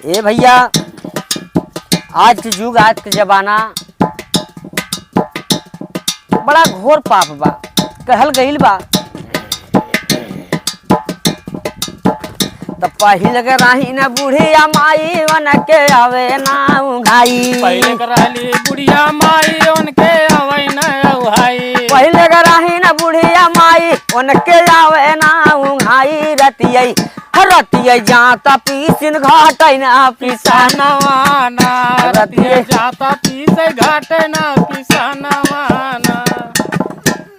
ए भैया, आज के युग, आज के जमाना बड़ा घोर पाप बा, कहल गईल बा। तब पहले के रही न बुढ़िया माई वन के आवे ना उघाई। पहले के रहली बुढ़िया माई उनके आवे ना उघाई। पहले के रही न बुढ़िया माई उनके आवे ना उघाई। रतियै रतियै जाता पीसिन घाटै ना पिसानवाना। रतिये जाता पीसे घाटे ना पिसानवाना।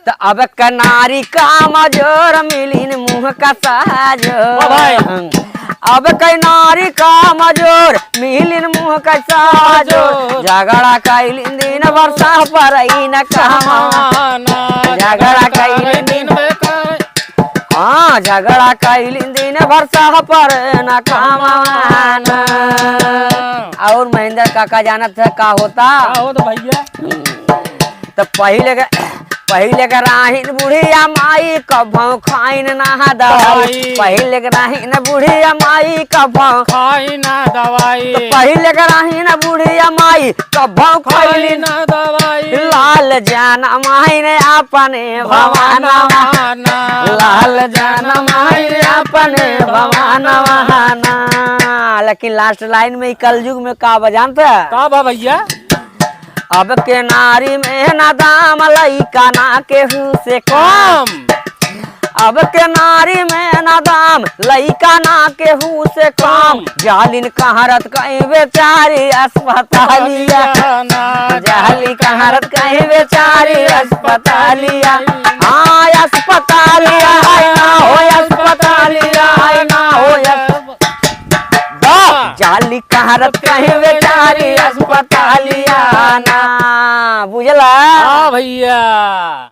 तो अब कनारी का मजोर मिलिन मुँह का साजोर। अब कनारी का मजोर मिलिन मुँह का साजोर। झगड़ा कैलिन दिन वर्षा पर न कहमाना। झगड़ा कैलिन दिन हाँ, झगड़ा कैलिन दिन वर्षा पर न कहमाना। और महेंद्र काका जानत है का होता? भैया तो पहले के राहिन बुढ़िया माई कभों खाइन ना दवाई। पहले के राहिन बुढ़िया माई कभों खाई ना दवाई। पहले के राहिन बुढ़िया माई कभों खाई ना दवाई। लाल जाना माई ने अपने भवाना। लाल जाना माई ने अपने भवाना। लेकिन लास्ट लाइन में कलयुग में का बजानता का बा भैया? अब के नारी में ना दाम लइका ना केहू से कम। अब के नारी में ना दाम लइका ना केहू से कम। जालिन कहारत कहीं बेचारी अस्पतालिया। जाली कहारत कहीं बेचारी अस्पतालिया। हाँ अस्पतालिया है ना हो अस्पतालिया है ना हो जाली कहारत कहीं बेचारी अस्पतालिया ना। बुझला? हाँ भैया।